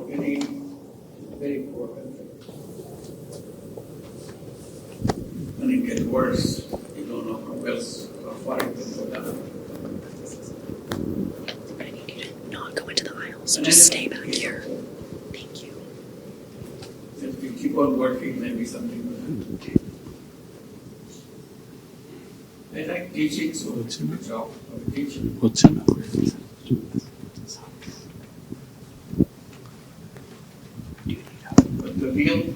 very, very poor country. When it gets worse, you don't know how else, how far it can go down. I need you to not go into the aisles. And Just stay back here. Thank you. If we keep on working, maybe something will happen. I like teaching, so it's a good job of teaching. But the real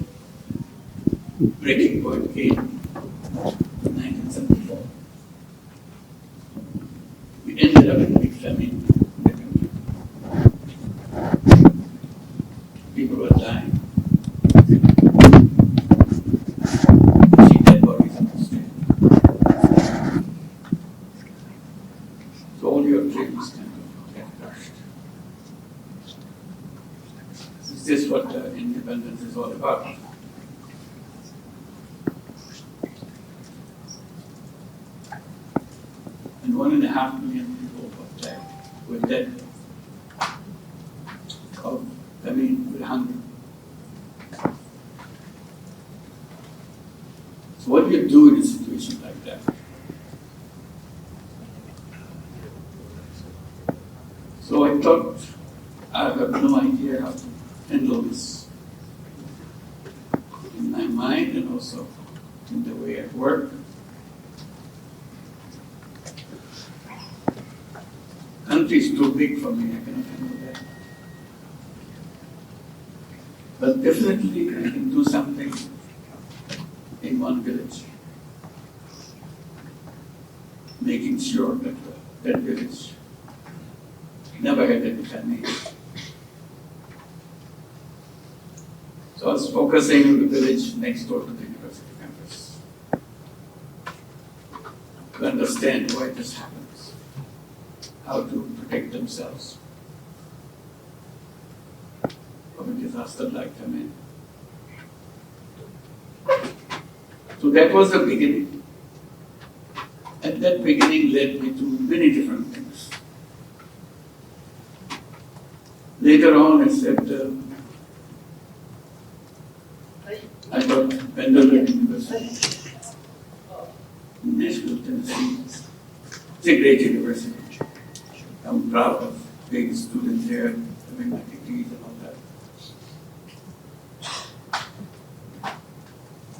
breaking point came in 1974. We ended up in a big famine in the country. People were dying. See dead bodies on the street. So all your dreams kind of get crushed. Is this what independence is all about? And 1.5 million people were dead of with hunger. So what do you do in a situation like that? So I thought, I have no idea how to handle this in my mind and also in the way I work. Country is too big for me, I cannot handle that. But definitely I can do something in one village, making sure that that village never had any famine. So I was focusing on the village next door to the university campus to understand why this happens, how to protect themselves from a disaster like famine. So that was the beginning. And that beginning led me to many different things. Later on, I said, I got Vanderbilt University in Nashville, Tennessee. It's a great university. I'm proud of being a student there, having my degrees and all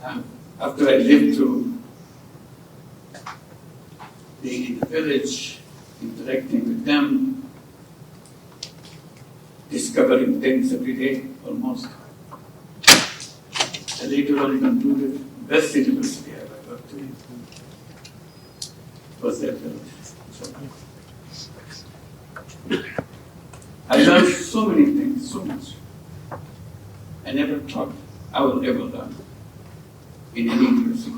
that. After I lived through being in the village, interacting with them, discovering things every day, almost. I later on concluded the best university I ever worked in was that village. I learned so many things, so much. I never thought I would ever learn in any university,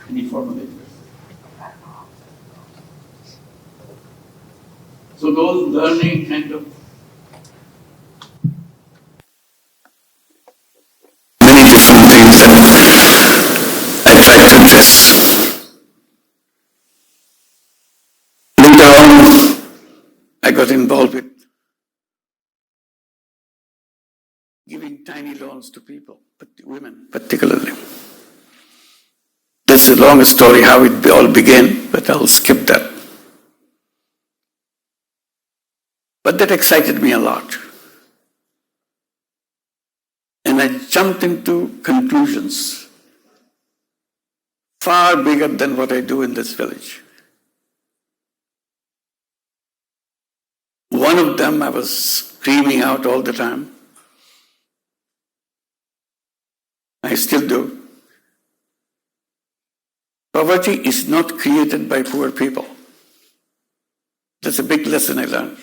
any formal university. So those learning kind of many different things that I tried to address. Later on, I got involved with giving tiny loans to people, but women particularly. That's a long story how it all began, but I'll skip that. But that excited me a lot. And I jumped into conclusions far bigger than what I do in this village. One of them I was screaming out all the time. I still do. Poverty is not created by poor people. That's a big lesson I learned.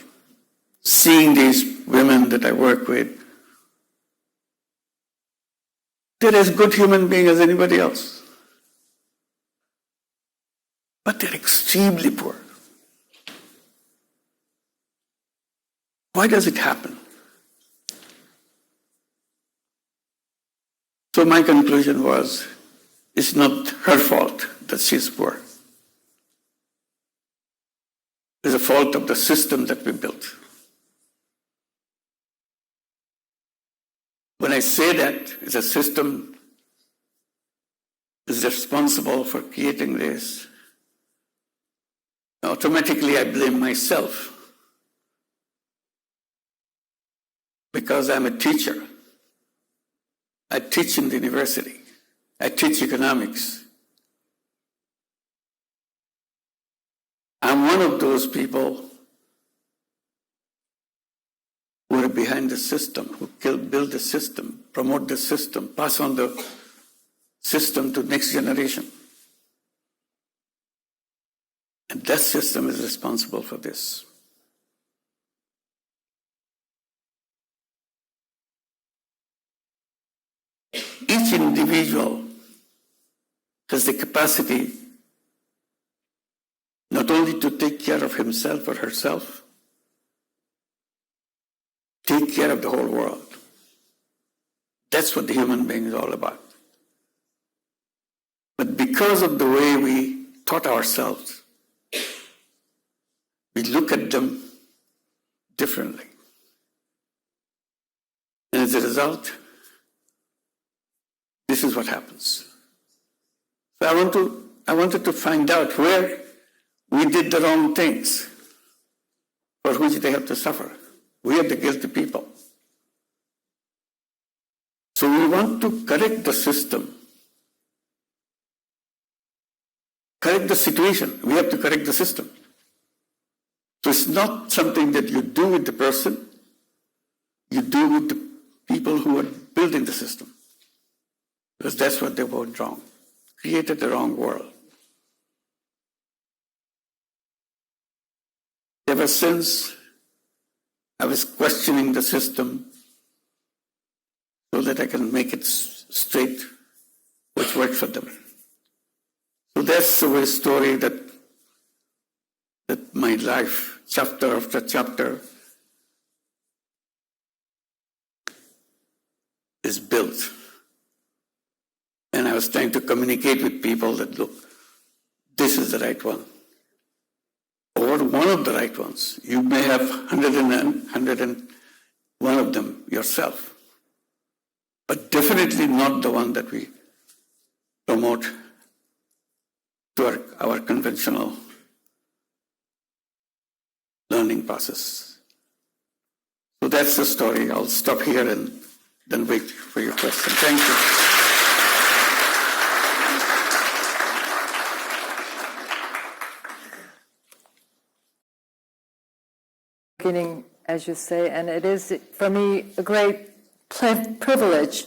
Seeing these women that I work with, they're as good human beings as anybody else. But they're extremely poor. Why does it happen? So my conclusion was, it's not her fault that she's poor. It's a fault of the system that we built. When I say that it's a system is responsible for creating this, automatically I blame myself because I'm a teacher. I teach in the university. I teach economics. I'm one of those people who are behind the system, who build the system, promote the system, pass on the system to next generation. And that system is responsible for this. Each individual has the capacity not only to take care of himself or herself, take care of the whole world. That's what the human being is all about. But because of the way we taught ourselves, we look at them differently. And as a result, this is what happens. So I wanted to find out where we did the wrong things for which they have to suffer. We are the guilty people. So we want to correct the system, correct the situation. We have to correct the system. So it's not something that you do with the person, you do with the people who are building the system. Because that's what they went wrong. Created the wrong world. Ever since I was questioning the system so that I can make it straight, which worked for them. So that's the story that my life, chapter after chapter, is built. And I was trying to communicate with people that, look, this is the right one. Or one of the right ones. You may have 101 of them yourself. But definitely not the one that we promote to our conventional learning process. So that's the story. I'll stop here and then wait for your question. Thank you. As you say, and it is for me a great privilege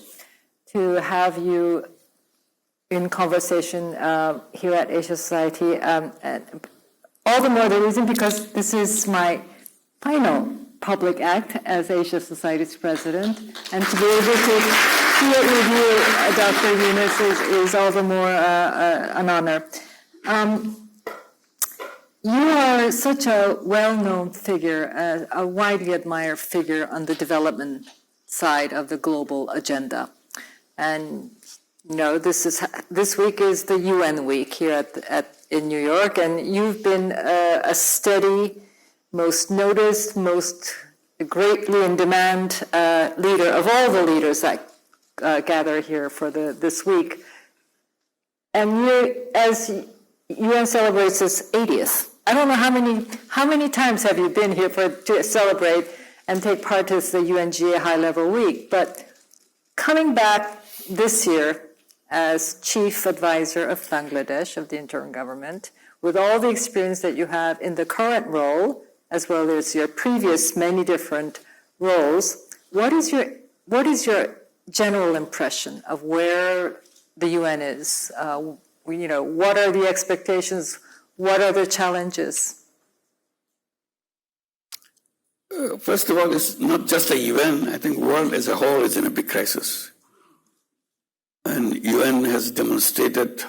to have you in conversation here at Asia Society. And all the more the reason because this is my final public act as Asia Society's president, and to be able to hear it with you, Dr. Yunus, is all the more an honor. You are such a well-known figure, a widely admired figure on the development side of the global agenda. And, you know, this week is the UN week here in New York, and you've been a steady, most noticed, most greatly in demand leader of all the leaders that gather here for this week. And as UN celebrates its 80th. I don't know how many times have you been here to celebrate and take part in the UNGA High Level Week, but coming back this year as Chief Advisor of Bangladesh, of the interim government, with all the experience that you have in the current role, as well as your previous many different roles, what is your general impression of where the UN is? What are the expectations? What are the challenges? First of all, it's not just the UN. I think the world as a whole is in a big crisis. And UN has demonstrated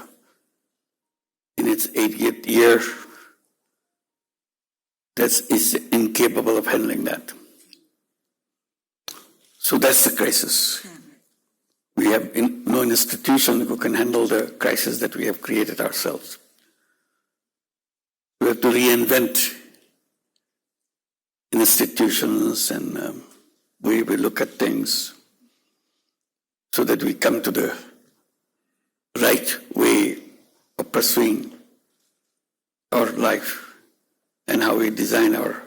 in its 80th year that it's incapable of handling that. So that's the crisis. We have no institution who can handle the crisis that we have created ourselves. We have to reinvent institutions and we look at things. so that we come to the right way of pursuing our life and how we design our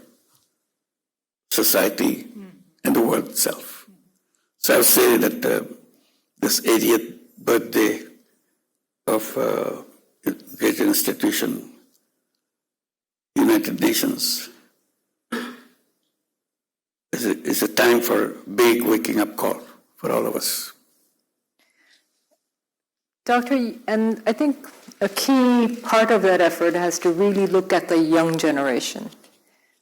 society and the world itself. So I would say that this 80th birthday of a great institution, United Nations, is a time for big waking up call for all of us. Doctor, and I think a key part of that effort has to really look at the young generation.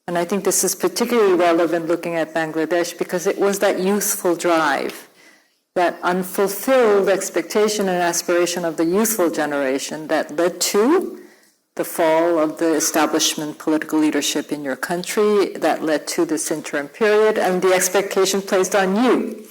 And I think this is particularly relevant looking at Bangladesh because it was that youthful drive, that unfulfilled expectation and aspiration of the youthful generation that led to the fall of the establishment political leadership in your country, that led to this interim period, and the expectation placed on you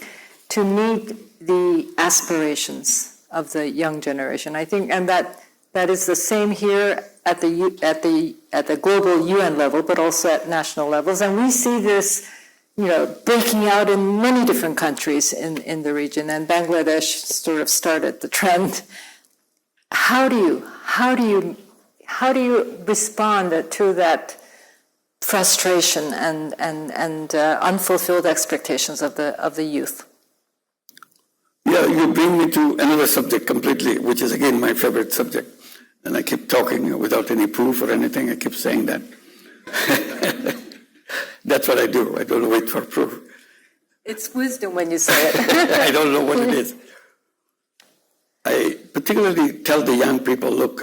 to meet the aspirations of the young generation. I think, and that is the same here at the global UN level, but also at national levels. And we see this, breaking out in many different countries in the region. And Bangladesh sort of started the trend. How do you respond to that frustration and unfulfilled expectations of the youth? Yeah, you bring me to another subject completely, which is again my favorite subject. And I keep talking without any proof or anything. I keep saying that. That's what I do. I don't wait for proof. It's wisdom when you say it. I don't know what it is. I particularly tell the young people, look,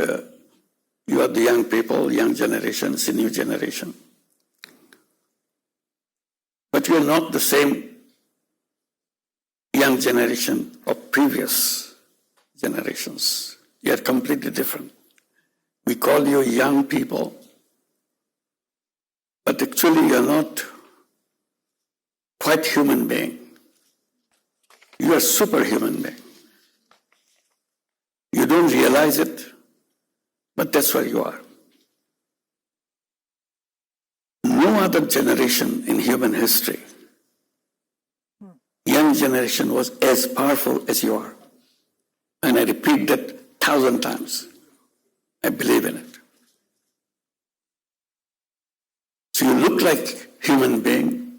you are the young people, young generation, it's a new generation. But you are not the same young generation of previous generations. You are completely different. We call you young people, but actually you are not quite human being. You are superhuman being. You don't realize it, but that's where you are. No other generation in human history, young generation, was as powerful as you are. And I repeat that 1,000 times. I believe in it. So you look like human being,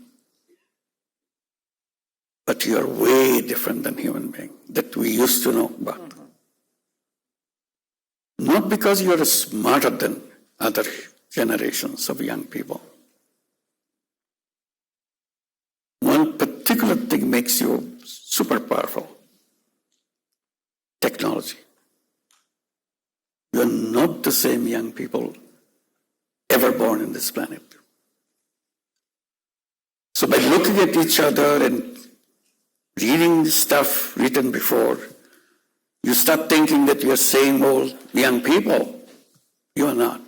but you are way different than human being that we used to know about. Not because you are smarter than other generations of young people. One particular thing makes you super powerful: technology. You are not the same young people ever born in this planet. So by looking at each other and reading stuff written before, you start thinking that you are same old young people. You are not.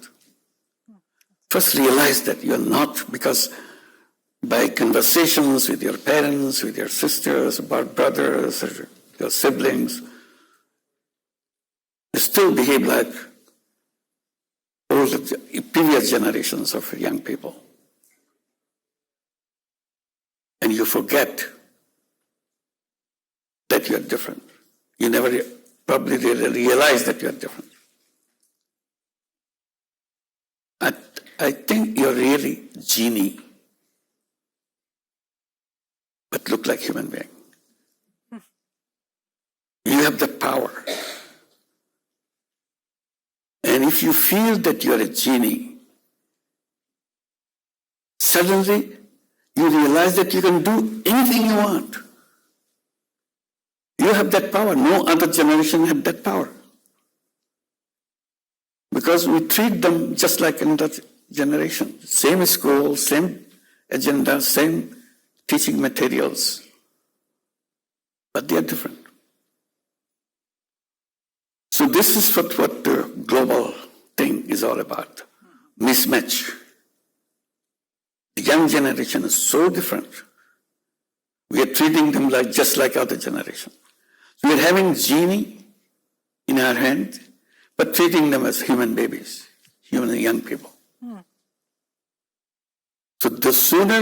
First realize that you are not, because by conversations with your parents, with your sisters, about brothers, or your siblings, you still behave like old, previous generations of young people. And you forget that you are different. You never probably realize that you are different. I think you're really genie, but look like human being. You have the power. And if you feel that you're a genie, suddenly you realize that you can do anything you want. You have that power. No other generation had that power. Because we treat them just like another generation. Same school, same agenda, same teaching materials. But they are different. So this is what the global thing is all about. Mismatch. The young generation is so different. We are treating them just like other generations. We are having genie in our hand, but treating them as human babies, human young people. So the sooner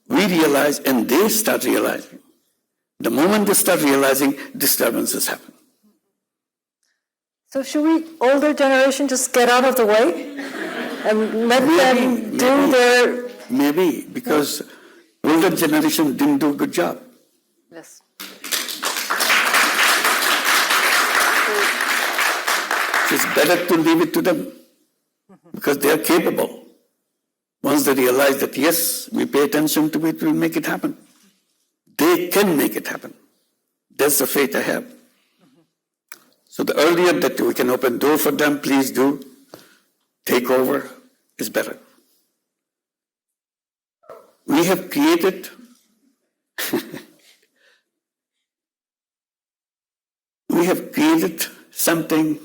we realize and they start realizing The moment they start realizing, disturbances happen. So should we, older generation, just get out of the way and let them do their... Maybe, because older generation didn't do a good job. Yes. It's better to leave it to them, because they are capable. Once they realize that, yes, we pay attention to it, we'll make it happen. They can make it happen. That's the faith I have. So the earlier that we can open door for them, please do. Take over is better. We have created something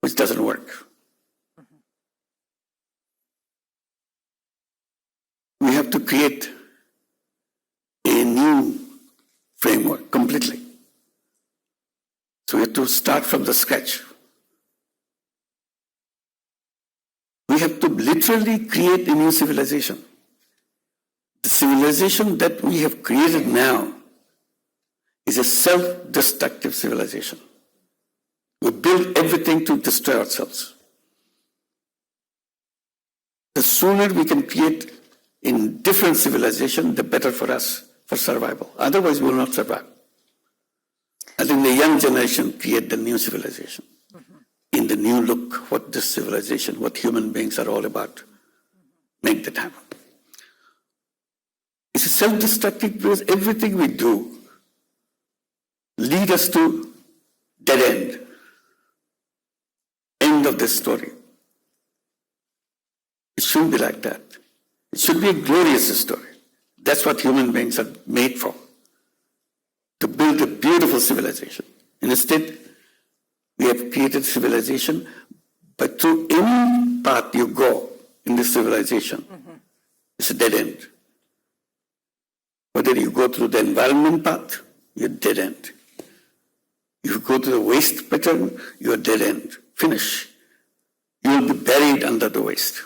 which doesn't work. We have to create a new framework completely. So we have to start from the scratch. We have to literally create a new civilization. The civilization that we have created now is a self-destructive civilization. We build everything to destroy ourselves. The sooner we can create a different civilization, the better for us, for survival. Otherwise, we will not survive. I think the young generation create the new civilization. In the new look, what this civilization, what human beings are all about. Make that happen. It's a self-destructive because everything we do lead us to dead end. End of this story. It shouldn't be like that. It should be a glorious story. That's what human beings are made for. To build a beautiful civilization. And instead, we have created civilization, but through any path you go in this civilization, it's a dead end. Whether you go through the environment path, you're dead end. If you go to the waste pattern, you're dead end. Finish. You will be buried under the waste.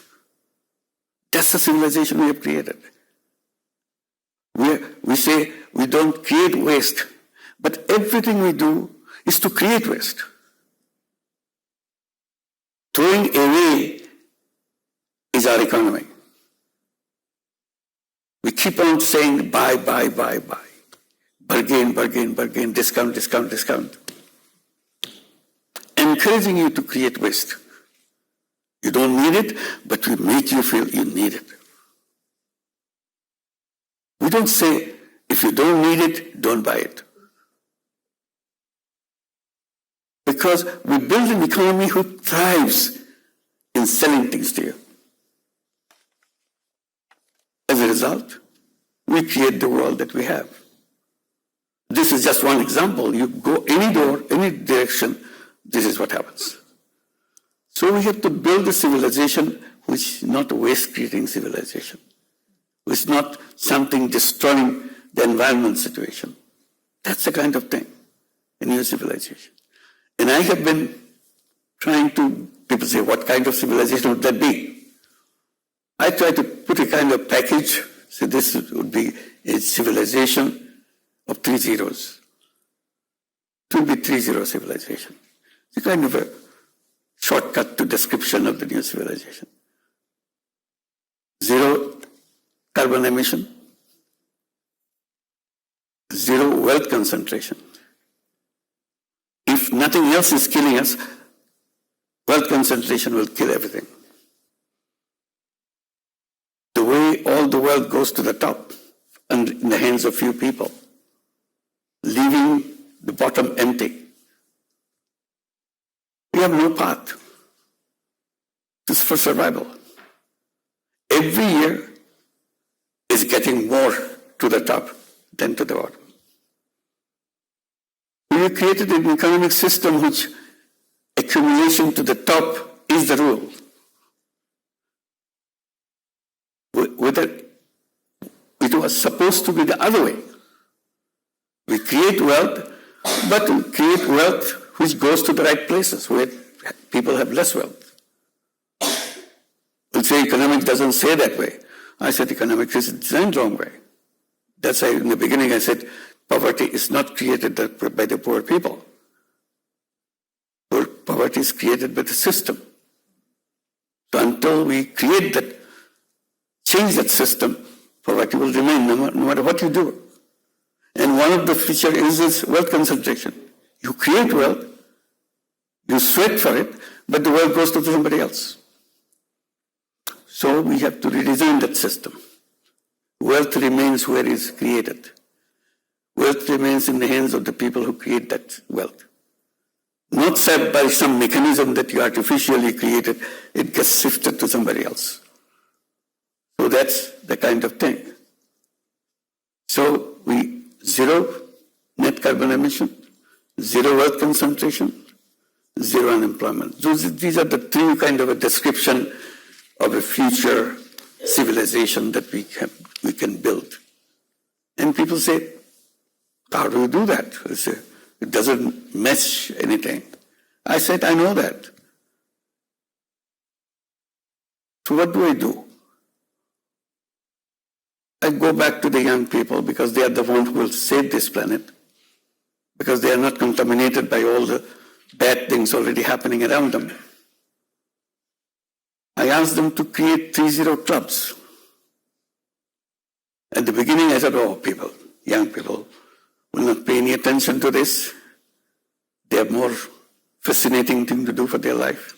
That's the civilization we have created. We say we don't create waste, but everything we do is to create waste. Throwing away is our economy. We keep on saying buy, buy, buy, buy. Bargain, bargain, bargain, discount, discount, discount. Encouraging you to create waste. You don't need it, but we make you feel you need it. We don't say, if you don't need it, don't buy it. Because we build an economy who thrives in selling things to you. As a result, we create the world that we have. This is just one example. You go any door, any direction, this is what happens. So we have to build a civilization which is not a waste-creating civilization. Which is not something destroying the environment situation. That's the kind of thing, a new civilization. And I have been trying to, people say, what kind of civilization would that be? I try to put a kind of package, so this would be a civilization of 3 zeros. It would be 3-0 civilization. It's a kind of a shortcut to description of the new civilization. 0 carbon emission, 0 wealth concentration. If nothing else is killing us, wealth concentration will kill everything. The way all the wealth goes to the top and in the hands of few people, leaving the bottom empty. We have no path. This is for survival. Every year is getting more to the top than to the bottom. We have created an economic system which accumulation to the top is the rule. Whether it was supposed to be the other way. We create wealth, but we create wealth which goes to the right places where people have less wealth. We'll say economics doesn't say that way. I said economics is designed the wrong way. That's why in the beginning I said poverty is not created by the poor people. Poverty is created by the system. So until we create that, change that system, poverty will remain no matter what you do. And one of the features is this wealth concentration. You create wealth, you sweat for it, but the wealth goes to somebody else. So we have to redesign that system. Wealth remains where it is created. Wealth remains in the hands of the people who create that wealth. Not set by some mechanism that you artificially created, it gets shifted to somebody else. So that's the kind of thing. So we zero net carbon emission, zero wealth concentration, zero unemployment. These are the three kind of a description of a future civilization that we can build. And people say, how do you do that? I say, it doesn't mesh anything. I said, I know that. So what do I do? I go back to the young people because they are the ones who will save this planet, because they are not contaminated by all the bad things already happening around them. I asked them to create 30 clubs. At the beginning I said, oh, young people will not pay any attention to this. They have more fascinating thing to do for their life.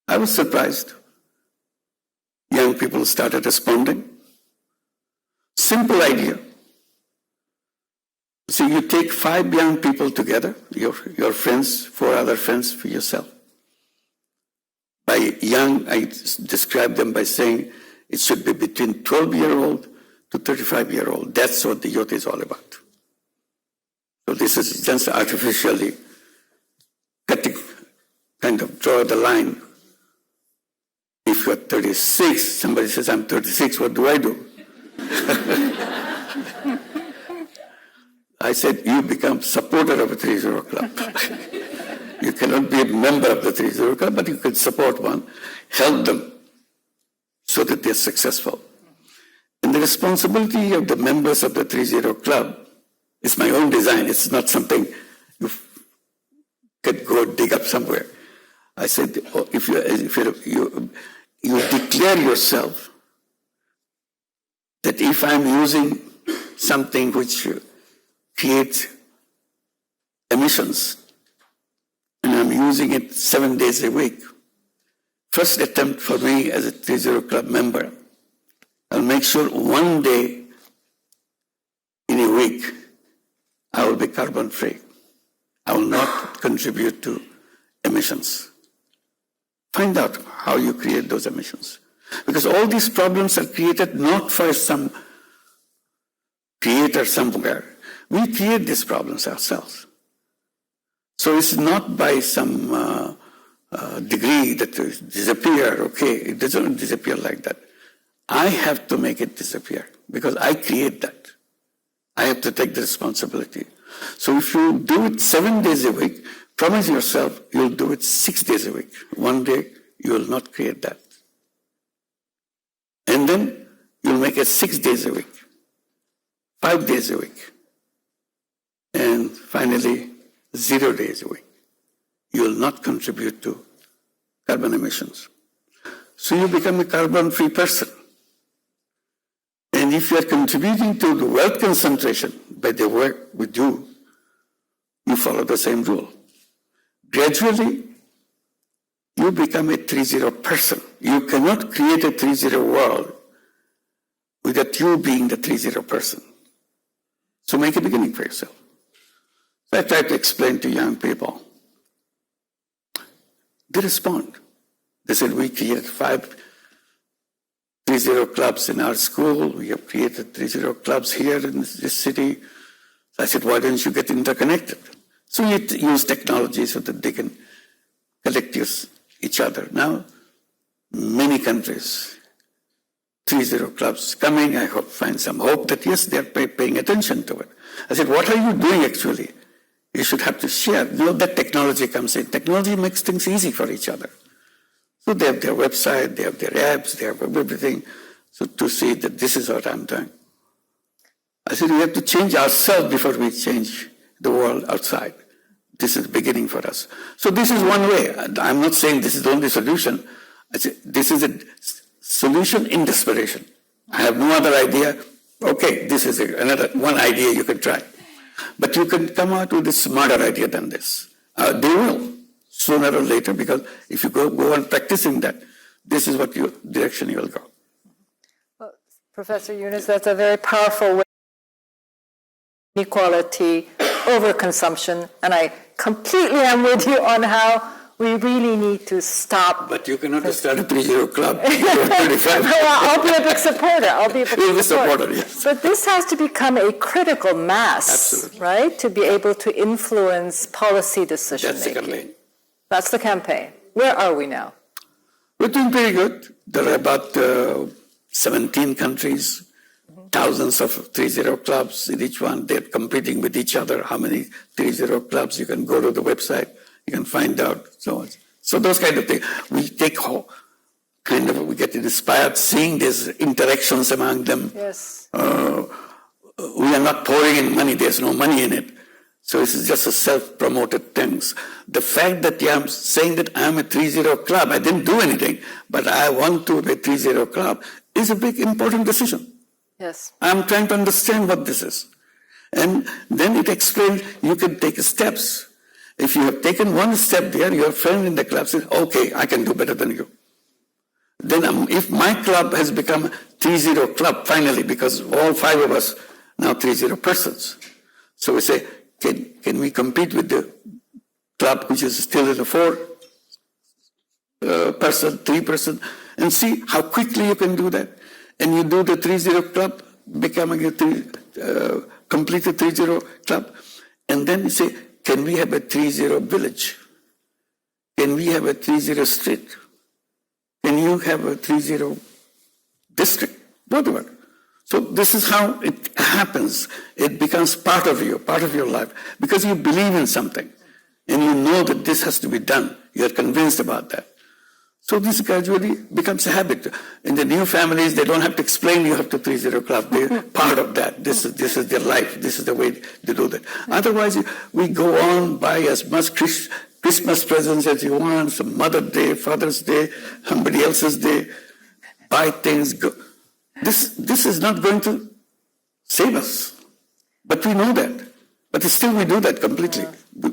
I was surprised. Young people started responding. Simple idea. See, you take 5 young people together, your friends, 4 other friends for yourself. By young, I describe them by saying it should be between 12-year-old to 35-year-old. That's what the youth is all about. So this is just artificially cutting, kind of draw the line. If you're 36, somebody says, I'm 36, what do I do? I said, you become supporter of a 30 club. You cannot be a member of the 30 club, but you can support one, help them so that they're successful. And the responsibility of the members of the 30 club is my own design. It's not something you can go dig up somewhere. I said, oh, if you declare yourself that if I'm using something which creates emissions, and I'm using it 7 days a week, first attempt for me as a 30 club member, I'll make sure one day in a week I will be carbon free. I will not contribute to emissions. Find out how you create those emissions. Because all these problems are created not for some creator somewhere. We create these problems ourselves. So it's not by some degree that it disappear, okay? It doesn't disappear like that. I have to make it disappear because I create that. I have to take the responsibility. So if you do it 7 days a week, promise yourself you'll do it 6 days a week. One day you will not create that. And then you'll make it 6 days a week, 5 days a week, and finally 0 days a week. You will not contribute to carbon emissions. So you become a carbon-free person. And if you are contributing to the wealth concentration by the work we do, you follow the same rule. Gradually, you become a 30 person. You cannot create a 30 world without you being the 30 person. So make a beginning for yourself. So I try to explain to young people. They respond. They said, we created 5 30 clubs in our school. We have created 30 clubs here in this city. So I said, why don't you get interconnected? So we use technology so that they can collect each other. Now, many countries, 30 clubs coming. I find some hope that, yes, they're paying attention to it. I said, what are you doing actually? You should have to share. You know, that technology comes in. Technology makes things easy for each other. So they have their website, they have their apps, they have everything. So to see that this is what I'm doing. I said, we have to change ourselves before we change the world outside. This is the beginning for us. So this is one way. I'm not saying this is the only solution. I say this is a solution in desperation. I have no other idea. Okay, this is another one idea you can try. But you can come out with a smarter idea than this. They will, sooner or later, because if you go on practicing that, this is what direction you will go. Well, Professor Yunus, that's a very powerful way. Inequality, overconsumption, and I completely am with you on how we really need to stop. But you cannot start a 3-0 club. You're 35. I'll be a big supporter. You'll be a supporter, yes. But this has to become a critical mass, absolutely, right, to be able to influence policy decision making. That's the campaign. That's the campaign. Where are we now? We're doing pretty good. There are about 17 countries, thousands of 3-0 clubs in each one. They're competing with each other. How many 3-0 clubs? You can go to the website. You can find out. So those kind of things. We take we get inspired seeing these interactions among them. Yes. We are not pouring in money. There's no money in it. So this is just a self-promoted things. The fact that I'm saying that I'm a 3-0 club, I didn't do anything, but I want to be a 3-0 club, is a big important decision. Yes. I'm trying to understand what this is. And then it explains you can take steps. If you have taken one step there, your friend in the club says, okay, I can do better than you. Then if my club has become a 3-0 club finally, because all 5 of us now 3-0 persons. So we say, can we compete with the club which is still in a 4-person, 3-person, and see how quickly you can do that. And you do the 3-0 club, becoming a completed 3-0 club, and then you say, can we have a 3-0 village? Can we have a 3-0 street? Can you have a 3-0 district? Whatever. So this is how it happens. It becomes part of you, part of your life, because you believe in something, and you know that this has to be done. You are convinced about that. So this gradually becomes a habit. In the new families, they don't have to explain you have to 3-0 club. They're part of that. This is their life. This is the way they do that. Otherwise, we go on, buy as much Christmas presents as you want, some Mother's Day, Father's Day, somebody else's day, buy things. This is not going to save us. But we know that. But still we do that completely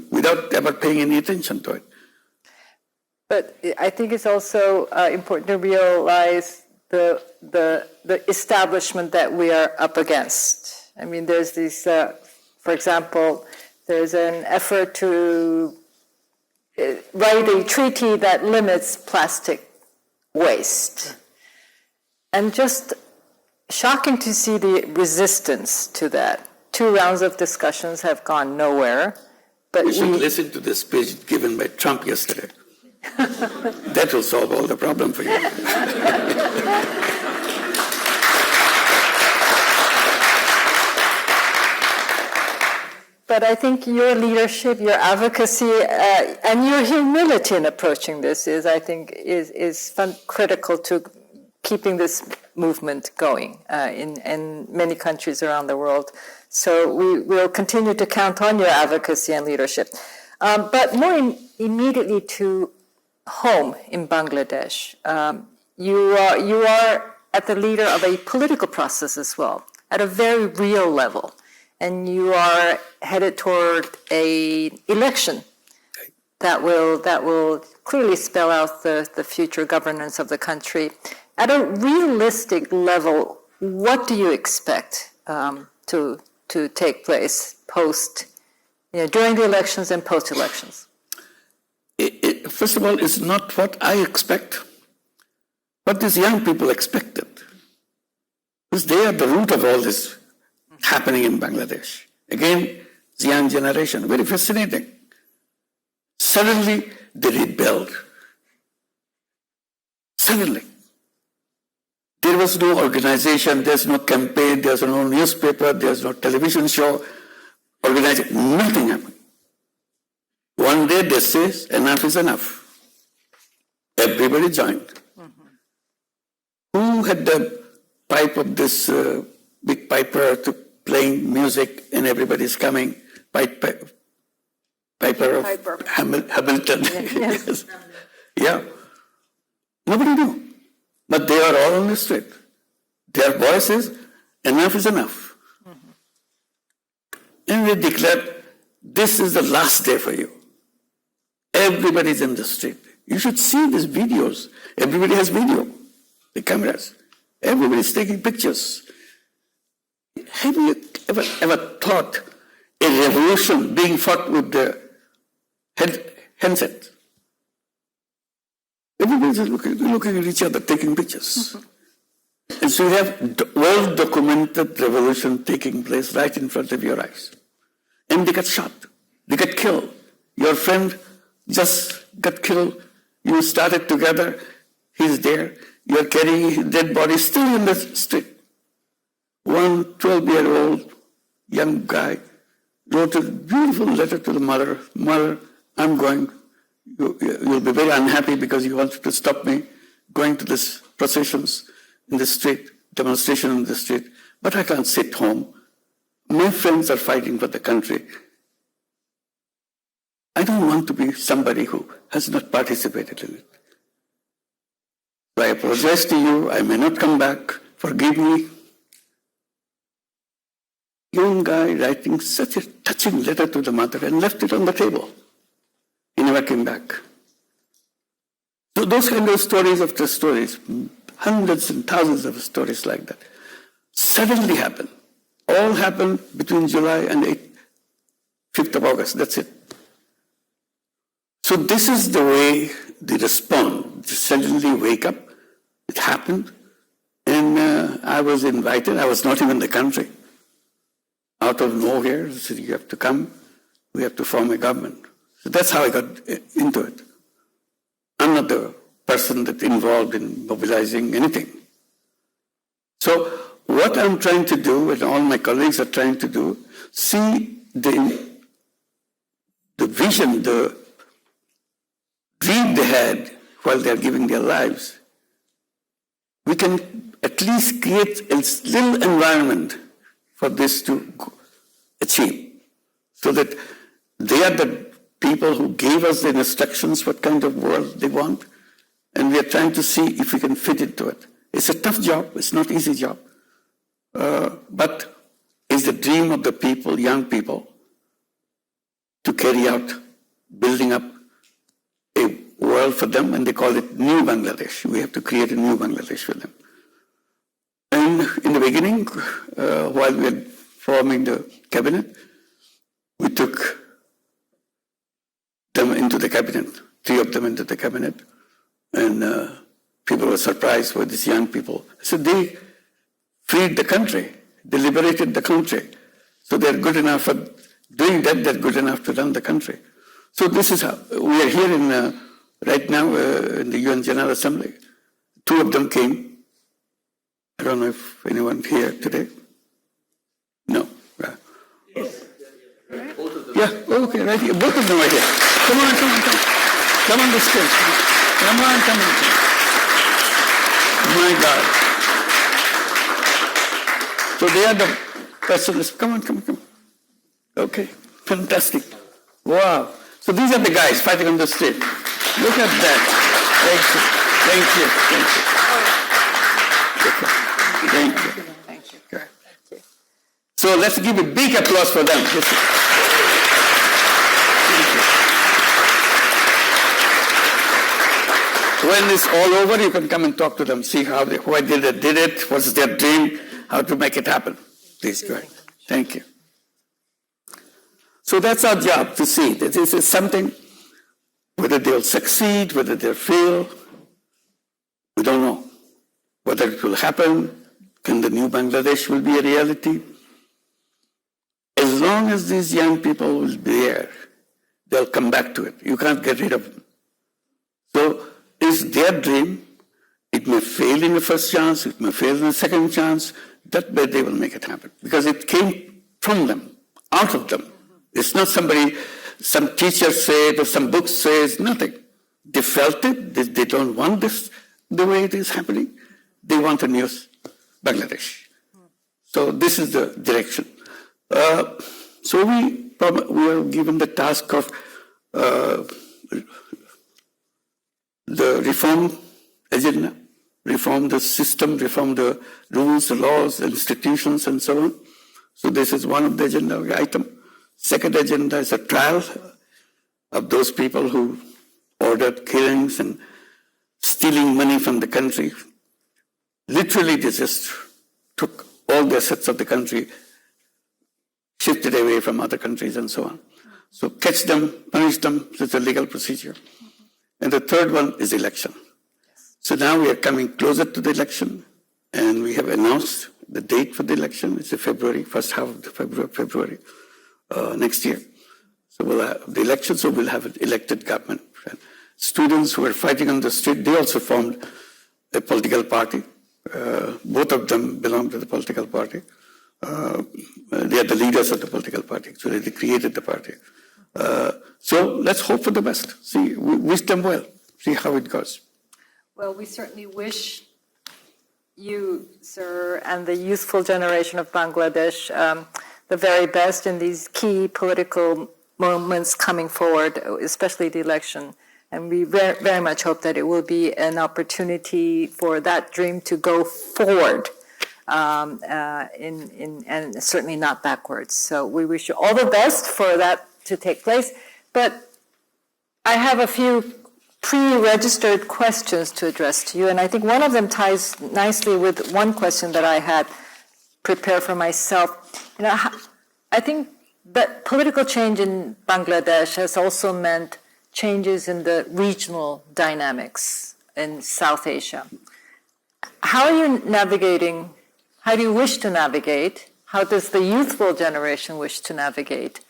without ever paying any attention to it. But I think it's also important to realize the establishment that we are up against. I mean, there's these, for example, there's an effort to write a treaty that limits plastic waste. And just shocking to see the resistance to that. 2 rounds of discussions have gone nowhere. But you should listen to the speech given by Trump yesterday. That will solve all the problem for you. But I think your leadership, your advocacy, and your humility in approaching this is critical to keeping this movement going in many countries around the world. So we will continue to count on your advocacy and leadership. But more immediately to home in Bangladesh, you are at the leader of a political process as well, at a very real level. And you are headed toward an election that will clearly spell out the future governance of the country. At a realistic level, what do you expect to take place during the elections and post-elections? First of all, it's not what I expect, what these young people expected. Because they are the root of all this happening in Bangladesh. Again, the young generation, very fascinating. Suddenly, they rebelled. Suddenly. There was no organization, there's no campaign, there's no newspaper, there's no television show, organization, nothing happened. One day they say, enough is enough. Everybody joined. Mm-hmm. Who had the pipe of this big piper to playing music, and everybody's coming. Piper of Hamilton. Yes. Yeah. Nobody knew. But they are all on the street. Their voice is, enough is enough. And they declared, this is the last day for you. Everybody's in the street. You should see these videos. Everybody has video, the cameras. Everybody's taking pictures. Have you ever thought a revolution being fought with the handset? Everybody's looking at each other, taking pictures. And so you have well-documented revolution taking place right in front of your eyes. And they get shot. They get killed. Your friend just got killed. You started together. He's there. You're carrying his dead body still in the street. One 12-year-old young guy wrote a beautiful letter to the mother. Mother, I'm going. You'll be very unhappy because you wanted to stop me going to these processions in the street, demonstration in the street. But I can't sit home. My friends are fighting for the country. I don't want to be somebody who has not participated in it. So I apologize to you. I may not come back. Forgive me. Young guy writing such a touching letter to the mother and left it on the table. He never came back. So those kind of stories after stories, hundreds and thousands of stories like that, suddenly happen. All happened between July and 5th of August. That's it. So this is the way they respond. They suddenly wake up. It happened. And I was invited. I was not even in the country. Out of nowhere, they said, you have to come. We have to form a government. So that's how I got into it. I'm not the person that's involved in mobilizing anything. So what I'm trying to do, and all my colleagues are trying to do, see the vision, the dream they had while they're giving their lives. We can at least create a little environment for this to achieve, so that they are the people who gave us the instructions what kind of world they want, and we are trying to see if we can fit into it. It's a tough job. It's not an easy job. But it's the dream of the people, young people, to carry out, building up a world for them, and they call it New Bangladesh. We have to create a new Bangladesh for them. And in the beginning, while we were forming the cabinet, we took them into the cabinet, 3 of them into the cabinet, and people were surprised by these young people. So they freed the country, they liberated the country. So they're good enough for doing that, they're good enough to run the country. So this is how, we are here in, right now in the UN General Assembly. 2 of them came. I don't know if anyone here today. No. Yeah, okay, right here. Both of them are here. Come on. Come on the stage. Come on. My God. So they are the persons. Come on. Okay, fantastic. Wow. So these are the guys fighting on the street. Look at that. Thank you. So let's give a big applause for them. When it's all over, you can come and talk to them, see why they did it, what's their dream, how to make it happen. Please go ahead. Thank you. So that's our job, to see that this is something, whether they'll succeed, whether they'll fail, we don't know. Whether it will happen, can the new Bangladesh will be a reality. As long as these young people will be there, they'll come back to it. You can't get rid of them. So it's their dream. It may fail in the first chance, it may fail in the second chance. That way they will make it happen. Because it came from them, out of them. It's not some teacher said or some book says, nothing. They felt it, they don't want this the way it is happening. They want a new Bangladesh. So this is the direction. So we are given the task of the reform agenda, reform the system, reform the rules, the laws, institutions, and so on. So this is one of the agenda item. Second agenda is a trial of those people who ordered killings and stealing money from the country. Literally, they just took all the assets of the country, shifted away from other countries and so on. So catch them, punish them, it's a legal procedure. And the third one is election. So now we are coming closer to the election, and we have announced the date for the election. It's February, first half of February next year. So we'll have the election, so we'll have an elected government. Students who are fighting on the street, they also formed a political party. Both of them belong to the political party. They are the leaders of the political party. So they created the party. So let's hope for the best. See, wish them well. See how it goes. Well, we certainly wish you, sir, and the youthful generation of Bangladesh the very best in these key political moments coming forward, especially the election. And we very much hope that it will be an opportunity for that dream to go forward and certainly not backwards. So we wish you all the best for that to take place. But I have a few pre-registered questions to address to you, and I think one of them ties nicely with one question that I had prepared for myself. You know, I think that political change in Bangladesh has also meant changes in the regional dynamics in South Asia. How are you navigating, how do you wish to navigate, how does the youthful generation wish to navigate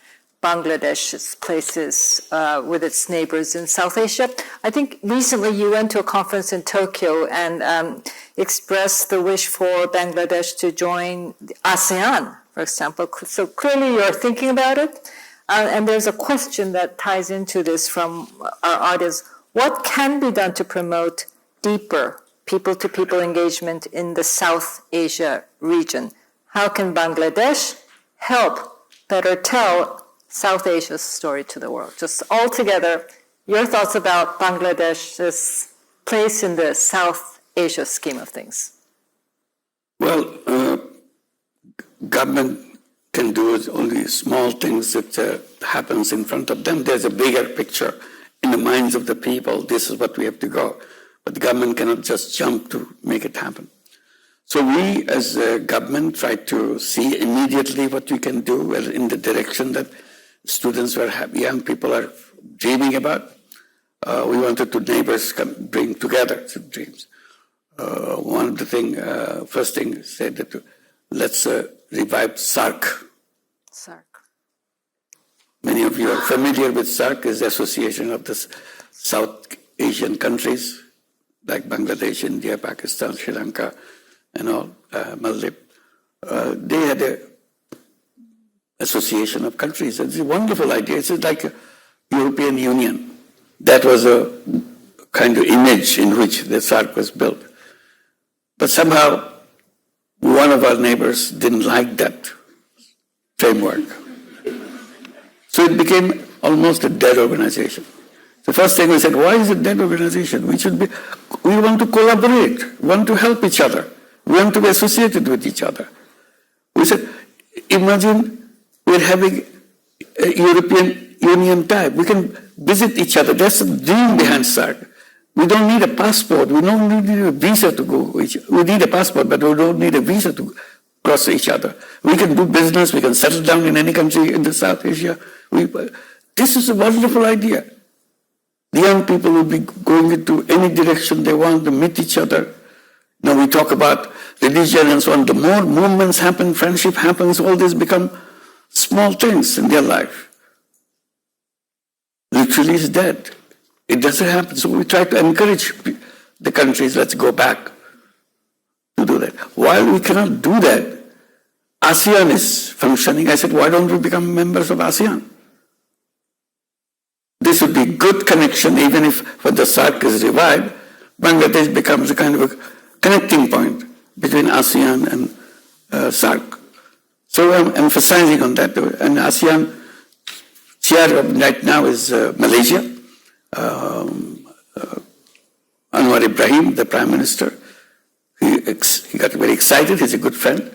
Bangladesh's places with its neighbors in South Asia? I think recently you went to a conference in Tokyo and expressed the wish for Bangladesh to join the ASEAN, for example. So clearly you're thinking about it. And there's a question that ties into this from our audience. What can be done to promote deeper people-to-people engagement in the South Asia region? How can Bangladesh help better tell South Asia's story to the world? Just altogether, your thoughts about Bangladesh's place in the South Asia scheme of things. Well, government can do only small things that happens in front of them. There's a bigger picture in the minds of the people. This is what we have to go. But the government cannot just jump to make it happen. So we as a government try to see immediately what we can do in the direction that students were happy, young people are dreaming about. We wanted to neighbors bring together some dreams. One of the first thing said that let's revive SARC. SARC. Many of you are familiar with SARC, is the association of the South Asian countries like Bangladesh, India, Pakistan, Sri Lanka, and all, Maldives. They had a association of countries. It's a wonderful idea. It's like a European Union. That was a kind of image in which the SARC was built. But somehow, one of our neighbors didn't like that framework. So it became almost a dead organization. The first thing we said, why is it a dead organization? We want to collaborate, we want to help each other, we want to be associated with each other. We said, imagine we're having a European Union type. We can visit each other. That's the dream behind SARC. We don't need a passport. We don't need a visa to go. We need a passport, but we don't need a visa to cross each other. We can do business. We can settle down in any country in the South Asia. This is a wonderful idea. The young people will be going into any direction they want to meet each other. Now we talk about religion and so on. The more movements happen, friendship happens, all this become small things in their life. Literally it's dead. It doesn't happen. So we try to encourage the countries, let's go back to do that. While we cannot do that, ASEAN is functioning. I said, why don't we become members of ASEAN? This would be good connection, even if when the SARC is revived, Bangladesh becomes a kind of a connecting point between ASEAN and SARC. So I'm emphasizing on that. And ASEAN chair right now is Malaysia. Anwar Ibrahim, the Prime Minister, he got very excited. He's a good friend.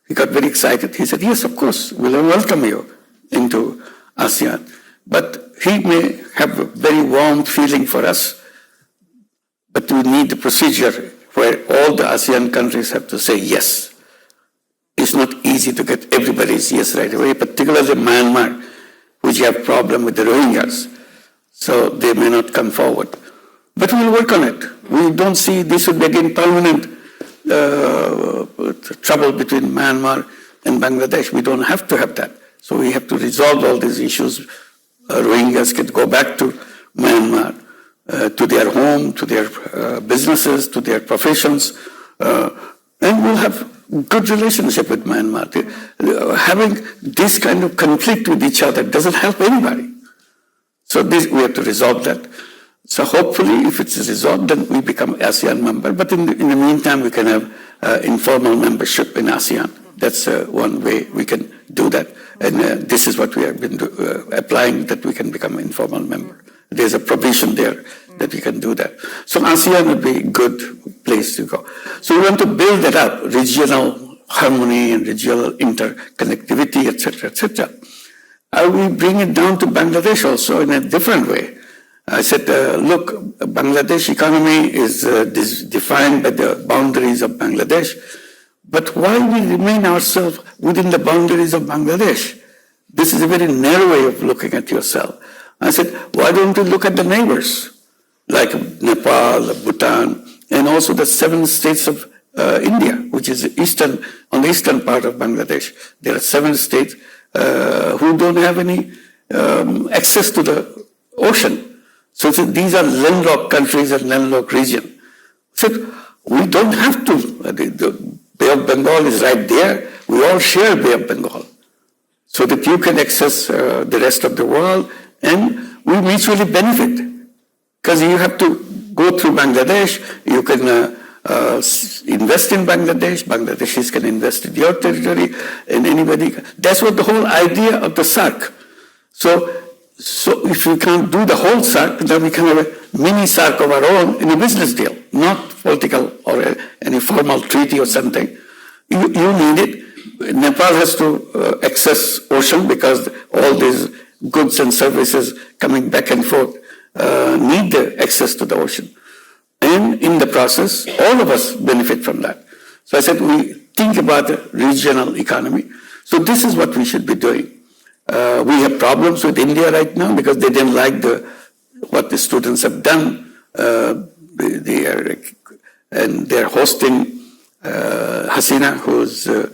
He got very excited. He said, yes, of course, we'll welcome you into ASEAN. But he may have a very warm feeling for us, but we need a procedure where all the ASEAN countries have to say yes. It's not easy to get everybody's yes right away, particularly Myanmar, which have problem with the Rohingyas. So they may not come forward. But we'll work on it. We don't see this would begin permanent trouble between Myanmar and Bangladesh. We don't have to have that. So we have to resolve all these issues. Rohingyas can go back to Myanmar, to their home, to their businesses, to their professions, and we'll have good relationship with Myanmar. Having this kind of conflict with each other doesn't help anybody. So we have to resolve that. So hopefully, if it's resolved, then we become ASEAN member. But in the meantime, we can have informal membership in ASEAN. That's one way we can do that. And this is what we have been applying, that we can become informal member. There's a provision there that we can do that. So ASEAN would be a good place to go. So we want to build that up, regional harmony and regional interconnectivity, etc., etc. We bring it down to Bangladesh also in a different way. I said, look, Bangladesh economy is defined by the boundaries of Bangladesh, but why we remain ourselves within the boundaries of Bangladesh? This is a very narrow way of looking at yourself. I said, why don't you look at the neighbors, like Nepal, Bhutan, and also the 7 states of India, which is on the eastern part of Bangladesh. There are 7 states who don't have any access to the ocean. So these are landlocked countries and landlocked region. So we don't have to. The Bay of Bengal is right there. We all share Bay of Bengal. So that you can access the rest of the world and we mutually benefit. Because you have to go through Bangladesh, you can invest in Bangladesh, Bangladeshis can invest in your territory, and anybody. That's what the whole idea of the SAARC. So if we can't do the whole SAARC, then we can have a mini SAARC of our own in a business deal, not political or any formal treaty or something. You need it. Nepal has to access ocean because all these goods and services coming back and forth need the access to the ocean. And in the process, all of us benefit from that. So I said, we think about the regional economy. So this is what we should be doing. We have problems with India right now because they didn't like what the students have done. They're hosting Hasina, who's the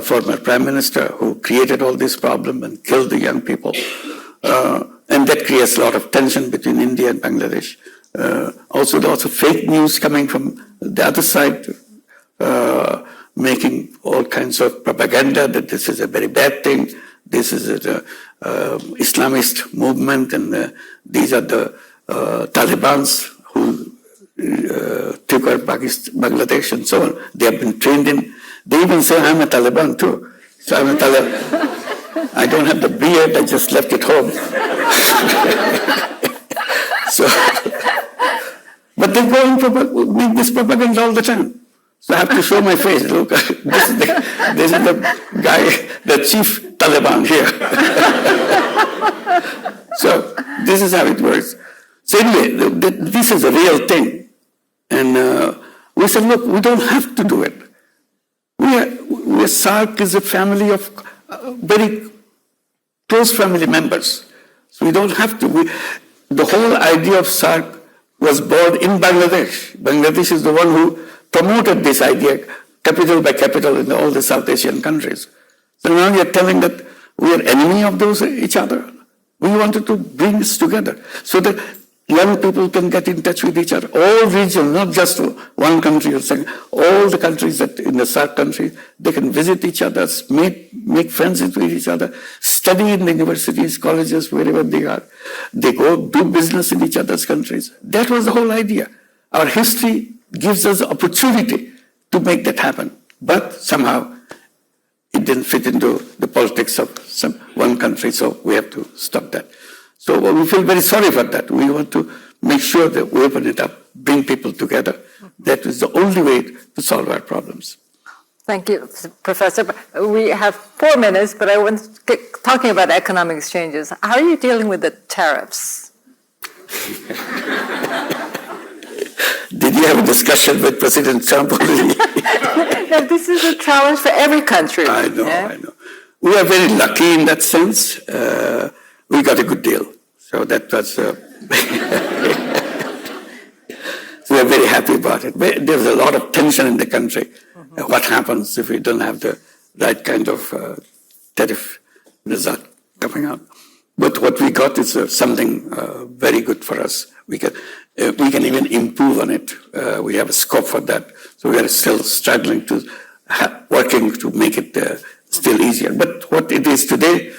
former prime minister, who created all this problem and killed the young people. And that creates a lot of tension between India and Bangladesh. Also, lots of fake news coming from the other side, making all kinds of propaganda that this is a very bad thing. This is an Islamist movement, and these are the Talibans who took over Bangladesh and so on. They have been trained in. They even say, I'm a Taliban too. So I'm a Taliban. I don't have the beard, I just left it home. But they go and make this propaganda all the time. So I have to show my face. Look, this is the guy, the chief Taliban here. So this is how it works. So anyway, this is a real thing. And we said, look, we don't have to do it. SAARC is a family of very close family members. So we don't have to. The whole idea of SAARC was born in Bangladesh. Bangladesh is the one who promoted this idea, capital by capital, in all the South Asian countries. So now you're telling that we are enemy of each other. We wanted to bring this together so that young people can get in touch with each other. All regions, not just one country or second. All the countries that in the SAARC countries, they can visit each other, make friends with each other, study in the universities, colleges, wherever they are. They go do business in each other's countries. That was the whole idea. Our history gives us opportunity to make that happen. But somehow it didn't fit into the politics of one country, so we have to stop that. So we feel very sorry for that. We want to make sure that we open it up, bring people together. That is the only way to solve our problems. Thank you, Professor. We have 4 minutes, but I want to get talking about economic exchanges. How are you dealing with the tariffs? Did you have a discussion with President Trump already? No, this is a challenge for every country. I know. We are very lucky in that sense. We got a good deal. So that was... So we're very happy about it. There's a lot of tension in the country. What happens if we don't have the right kind of tariff result coming out? But what we got is something very good for us. We can even improve on it. We have a scope for that. So we are still struggling to working to make it still easier. But what it is today,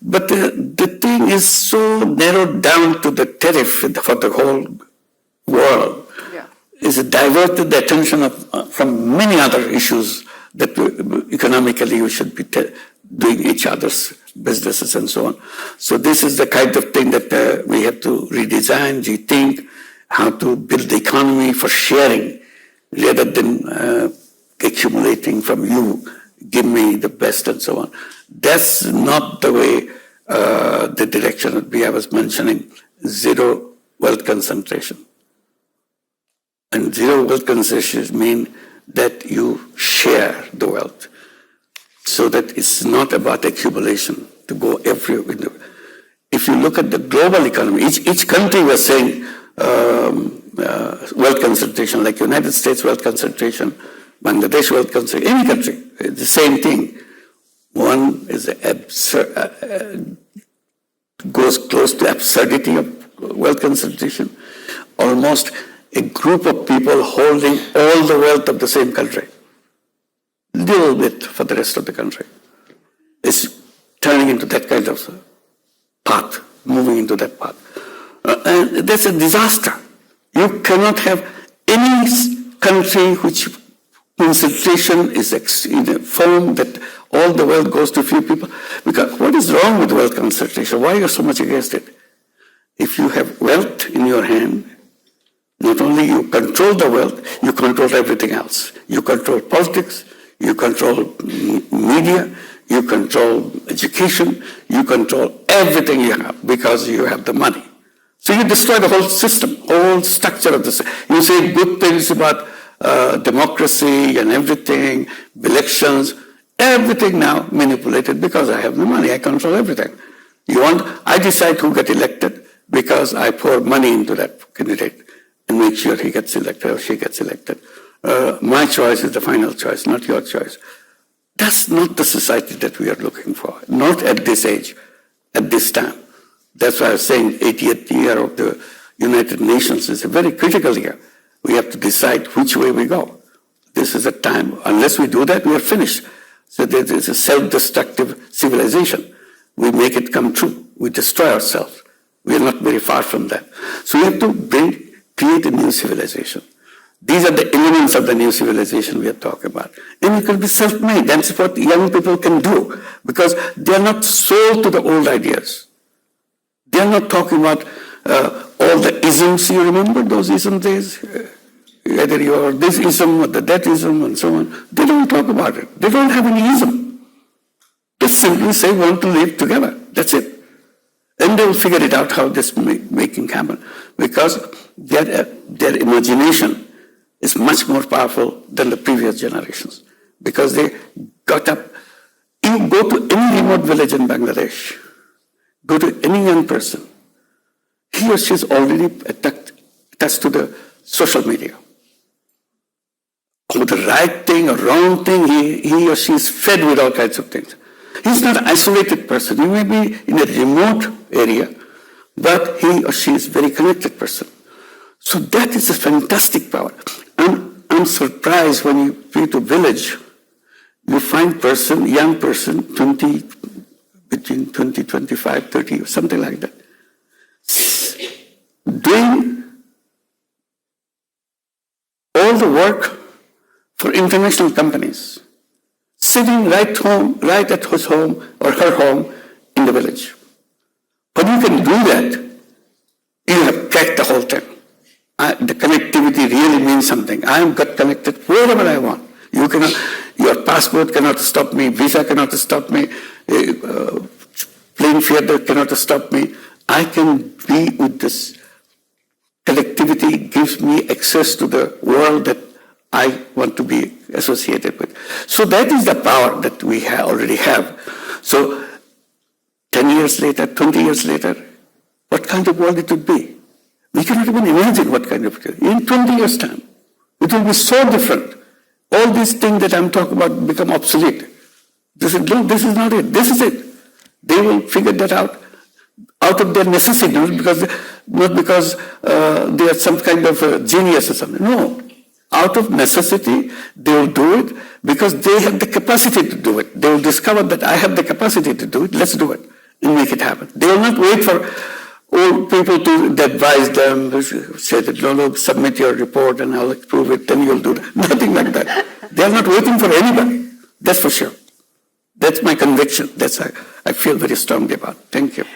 but the thing is so narrowed down to the tariff for the whole world. Is diverted the attention from many other issues that economically we should be doing each other's businesses and so on. So this is the kind of thing that we have to redesign, rethink, how to build the economy for sharing rather than accumulating from you, give me the best and so on. That's not the way the direction would be. I was mentioning zero wealth concentration. And zero wealth concentration means that you share the wealth, so that it's not about accumulation to go everywhere. If you look at the global economy, each country was saying wealth concentration, like United States wealth concentration, Bangladesh wealth concentration, any country, it's the same thing. One is goes close to absurdity of wealth concentration, almost a group of people holding all the wealth of the same country. Little bit for the rest of the country. It's turning into that kind of path, moving into that path. And that's a disaster. You cannot have any country which concentration is in a form that all the wealth goes to few people. Because what is wrong with wealth concentration? Why are you so much against it? If you have wealth in your hand, not only you control the wealth, you control everything else. You control politics, you control media, you control education, you control everything you have because you have the money. So you destroy the whole system, whole structure of the system. You say good things about democracy and everything, elections, everything now manipulated because I have the money, I control everything. I decide who gets elected because I pour money into that candidate and make sure he gets elected or she gets elected. My choice is the final choice, not your choice. That's not the society that we are looking for, not at this age, at this time. That's why I was saying 80th year of the United Nations is a very critical year. We have to decide which way we go. This is a time, unless we do that, we are finished. So there is a self-destructive civilization. We make it come true. We destroy ourselves. We are not very far from that. So we have to create a new civilization. These are the elements of the new civilization we are talking about. And it can be self-made. That's what young people can do because they are not sold to the old ideas. They are not talking about all the isms. You remember those ism days? Either you are this ism or that ism and so on. They don't talk about it. They don't have any ism. They simply say we want to live together. That's it. And they will figure it out how this making happen. Because their imagination is much more powerful than the previous generations. Because they got up. You go to any remote village in Bangladesh, go to any young person, he or she is already attached to the social media. Or the right thing or wrong thing, he or she is fed with all kinds of things. He's not an isolated person. He may be in a remote area, but he or she is a very connected person. So that is a fantastic power. I'm surprised when you go to village, you find young person, between 20, 25, 30, something like that, doing all the work for international companies, sitting right at his home or her home in the village. When you can do that, you have cracked the whole thing. The connectivity really means something. I am got connected wherever I want. Your passport cannot stop me, visa cannot stop me, plane fare cannot stop me. I can be with this. Connectivity gives me access to the world that I want to be associated with. So that is the power that we already have. So 10 years later, 20 years later, what kind of world it would be? We cannot even imagine what kind of world. In 20 years' time, it will be so different. All these things that I'm talking about become obsolete. This is not it. This is it. They will figure that out of their necessity, not because they are some kind of genius or something. No. Out of necessity, they will do it because they have the capacity to do it. They will discover that I have the capacity to do it. Let's do it and make it happen. They will not wait for old people to advise them, say that, no, submit your report and I'll approve it, then you'll do that. Nothing like that. They are not waiting for anybody. That's for sure. That's my conviction. I feel very strongly about. Thank you.